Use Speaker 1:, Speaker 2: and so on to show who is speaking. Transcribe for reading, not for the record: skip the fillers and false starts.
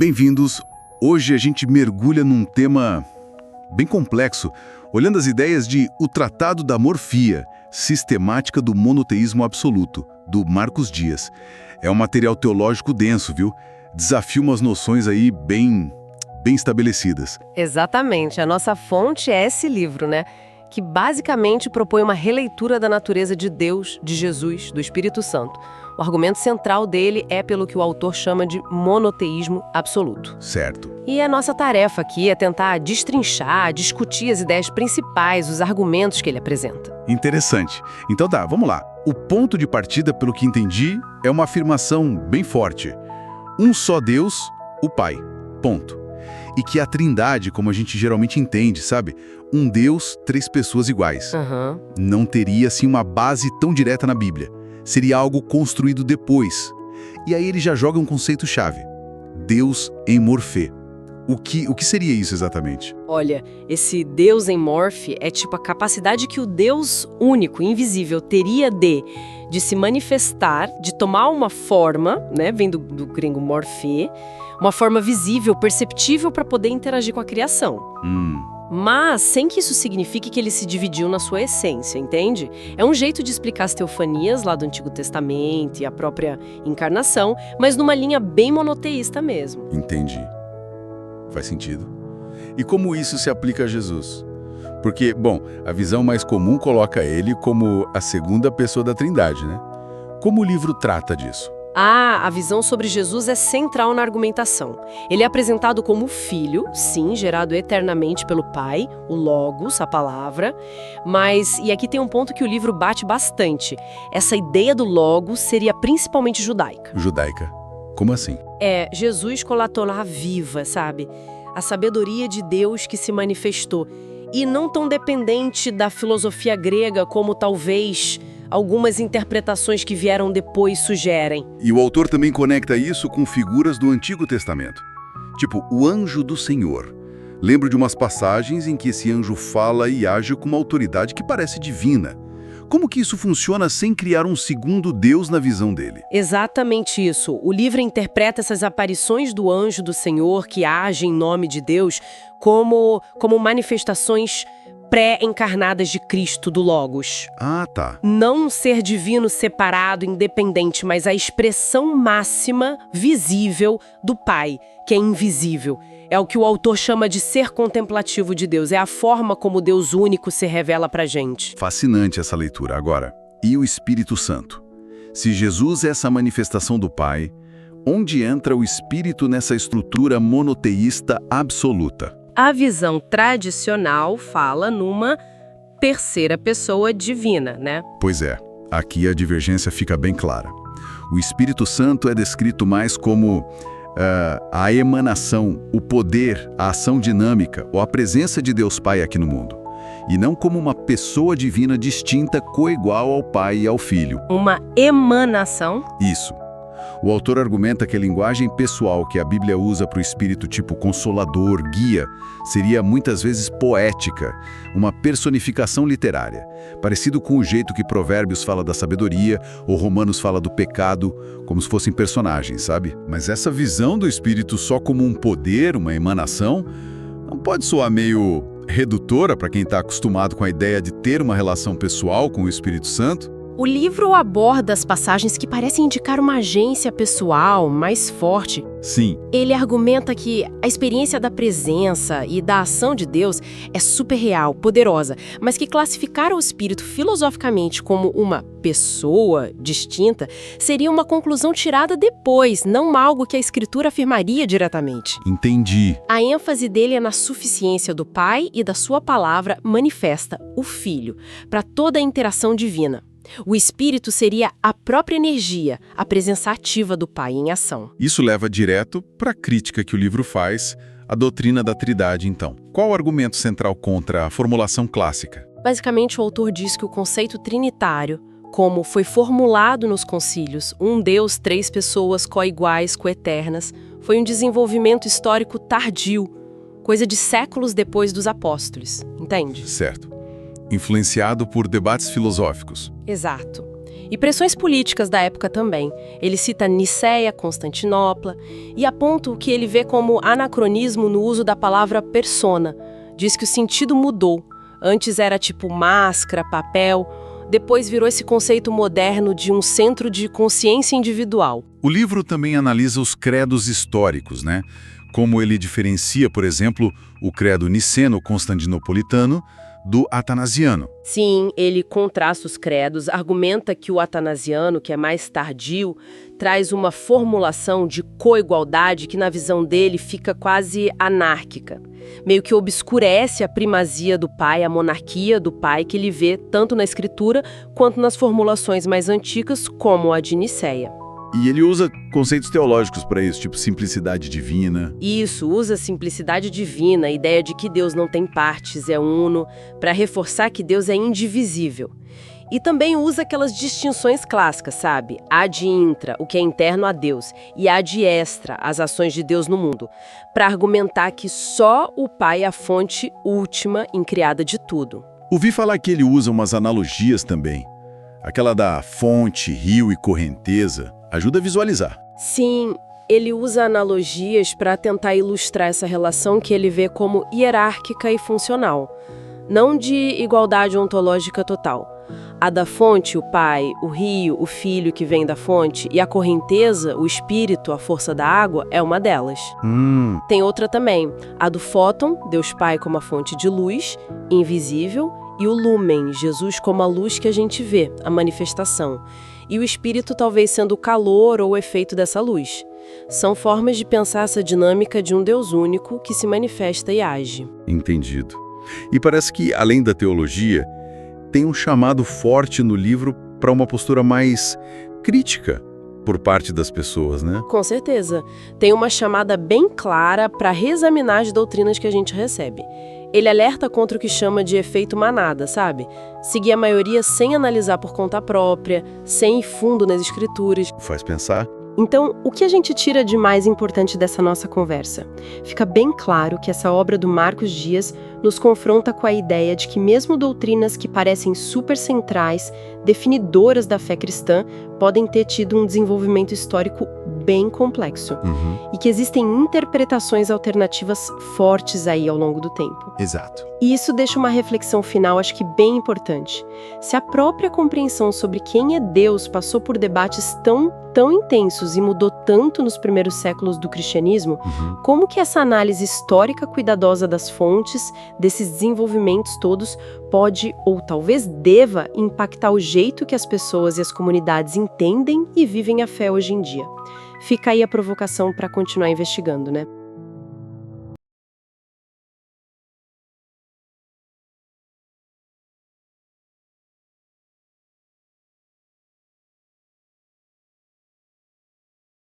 Speaker 1: Bem-vindos! Hoje a gente mergulha num tema bem complexo, olhando as ideias de O Tratado da Morfia, Sistemática do Monoteísmo Absoluto, do Marcos Dias. É um material teológico denso, viu? Desafia umas noções aí bem estabelecidas.
Speaker 2: Exatamente. A nossa fonte é esse livro, né? Que basicamente propõe uma releitura da natureza de Deus, de Jesus, do Espírito Santo. O argumento central dele é pelo que o autor chama de monoteísmo absoluto.
Speaker 1: Certo.
Speaker 2: E a nossa tarefa aqui é tentar destrinchar, discutir as ideias principais, os argumentos que ele apresenta.
Speaker 1: Interessante. Então tá, vamos lá. O ponto de partida, pelo que entendi, é uma afirmação bem forte. Um só Deus, o Pai. Ponto. E que a Trindade, como a gente geralmente entende, sabe? Um Deus, três pessoas iguais. Não teria, assim, uma base tão direta na Bíblia. Seria algo construído depois. E aí ele já joga um conceito-chave. Deus em morfê. O que seria isso exatamente?
Speaker 2: Olha, esse Deus em morfe é tipo a capacidade que o Deus único, invisível, teria de se manifestar, de tomar uma forma, né, vem do grego morfê, uma forma visível, perceptível para poder interagir com a criação. Mas sem que isso signifique que ele se dividiu na sua essência, entende? É um jeito de explicar as teofanias lá do Antigo Testamento e a própria encarnação, mas numa linha bem monoteísta mesmo.
Speaker 1: Entendi. Faz sentido. E como isso se aplica a Jesus? Porque, bom, a visão mais comum coloca ele como a segunda pessoa da Trindade, né? Como o livro trata disso?
Speaker 2: A visão sobre Jesus é central na argumentação. Ele é apresentado como filho, sim, gerado eternamente pelo Pai, o Logos, a palavra, e aqui tem um ponto que o livro bate bastante. Essa ideia do Logos seria principalmente judaica.
Speaker 1: Judaica? Como assim?
Speaker 2: Jesus colatorá viva, sabe? A sabedoria de Deus que se manifestou. E não tão dependente da filosofia grega como talvez algumas interpretações que vieram depois sugerem.
Speaker 1: E o autor também conecta isso com figuras do Antigo Testamento. Tipo, o anjo do Senhor. Lembro de umas passagens em que esse anjo fala e age com uma autoridade que parece divina. Como que isso funciona sem criar um segundo Deus na visão dele?
Speaker 2: Exatamente isso. O livro interpreta essas aparições do anjo do Senhor que age em nome de Deus como manifestações pré-encarnadas de Cristo, do Logos.
Speaker 1: Ah, tá.
Speaker 2: Não um ser divino separado, independente, mas a expressão máxima, visível, do Pai, que é invisível. É o que o autor chama de ser contemplativo de Deus. É a forma como Deus único se revela pra gente.
Speaker 1: Fascinante essa leitura. Agora, e o Espírito Santo? Se Jesus é essa manifestação do Pai, onde entra o Espírito nessa estrutura monoteísta absoluta?
Speaker 2: A visão tradicional fala numa terceira pessoa divina, né?
Speaker 1: Pois é, aqui a divergência fica bem clara. O Espírito Santo é descrito mais como a emanação, o poder, a ação dinâmica ou a presença de Deus Pai aqui no mundo. E não como uma pessoa divina distinta, coigual ao Pai e ao Filho.
Speaker 2: Uma emanação?
Speaker 1: Isso. O autor argumenta que a linguagem pessoal que a Bíblia usa para o Espírito, tipo consolador, guia, seria muitas vezes poética, uma personificação literária, parecido com o jeito que Provérbios fala da sabedoria ou Romanos fala do pecado, como se fossem personagens, sabe? Mas essa visão do Espírito só como um poder, uma emanação, não pode soar meio redutora para quem está acostumado com a ideia de ter uma relação pessoal com o Espírito Santo?
Speaker 2: O livro aborda as passagens que parecem indicar uma agência pessoal mais forte.
Speaker 1: Sim.
Speaker 2: Ele argumenta que a experiência da presença e da ação de Deus é super real, poderosa, mas que classificar o Espírito filosoficamente como uma pessoa distinta seria uma conclusão tirada depois, não algo que a Escritura afirmaria diretamente.
Speaker 1: Entendi.
Speaker 2: A ênfase dele é na suficiência do Pai e da sua palavra manifesta, o Filho, para toda a interação divina. O Espírito seria a própria energia, a presença ativa do Pai em ação.
Speaker 1: Isso leva direto para a crítica que o livro faz à doutrina da Trindade, então. Qual o argumento central contra a formulação clássica?
Speaker 2: Basicamente, o autor diz que o conceito trinitário, como foi formulado nos concílios, um Deus, três pessoas coiguais, coeternas, foi um desenvolvimento histórico tardio, coisa de séculos depois dos apóstolos, entende?
Speaker 1: Certo. Influenciado por debates filosóficos.
Speaker 2: Exato. E pressões políticas da época também. Ele cita Nicéia, Constantinopla, e aponta o que ele vê como anacronismo no uso da palavra persona. Diz que o sentido mudou. Antes era tipo máscara, papel, depois virou esse conceito moderno de um centro de consciência individual.
Speaker 1: O livro também analisa os credos históricos, né? Como ele diferencia, por exemplo, o credo niceno-constantinopolitano do atanasiano.
Speaker 2: Sim, ele contrasta os credos, argumenta que o atanasiano, que é mais tardio, traz uma formulação de coigualdade que, na visão dele, fica quase anárquica. Meio que obscurece a primazia do pai, a monarquia do pai, que ele vê tanto na escritura quanto nas formulações mais antigas, como a de Nicéia.
Speaker 1: E ele usa conceitos teológicos para isso, tipo simplicidade divina.
Speaker 2: Isso, usa simplicidade divina, a ideia de que Deus não tem partes, é uno, para reforçar que Deus é indivisível. E também usa aquelas distinções clássicas, sabe? Ad intra, o que é interno a Deus, e ad extra, as ações de Deus no mundo, para argumentar que só o Pai é a fonte última incriada de tudo.
Speaker 1: Ouvi falar que ele usa umas analogias também. Aquela da fonte, rio e correnteza. Ajuda a visualizar.
Speaker 2: Sim, ele usa analogias para tentar ilustrar essa relação que ele vê como hierárquica e funcional, não de igualdade ontológica total. A da fonte, o pai, o rio, o filho que vem da fonte, e a correnteza, o espírito, a força da água, é uma delas. Tem outra também, a do fóton, Deus Pai como a fonte de luz, invisível, e o lumen, Jesus como a luz que a gente vê, a manifestação. E o espírito talvez sendo o calor ou o efeito dessa luz. São formas de pensar essa dinâmica de um Deus único que se manifesta e age.
Speaker 1: Entendido. E parece que, além da teologia, tem um chamado forte no livro para uma postura mais crítica por parte das pessoas, né?
Speaker 2: Com certeza. Tem uma chamada bem clara para reexaminar as doutrinas que a gente recebe. Ele alerta contra o que chama de efeito manada, sabe? Seguir a maioria sem analisar por conta própria, sem ir fundo nas escrituras.
Speaker 1: Faz pensar.
Speaker 2: Então, o que a gente tira de mais importante dessa nossa conversa? Fica bem claro que essa obra do Marcos Dias nos confronta com a ideia de que mesmo doutrinas que parecem super centrais, definidoras da fé cristã, podem ter tido um desenvolvimento histórico bem complexo. E que existem interpretações alternativas fortes aí ao longo do tempo.
Speaker 1: Exato.
Speaker 2: E isso deixa uma reflexão final, acho que bem importante. Se a própria compreensão sobre quem é Deus passou por debates tão intensos e mudou tanto nos primeiros séculos do cristianismo, como que essa análise histórica cuidadosa das fontes, desses desenvolvimentos todos, pode ou talvez deva impactar o jeito que as pessoas e as comunidades entendem e vivem a fé hoje em dia? Fica aí a provocação para continuar investigando, né?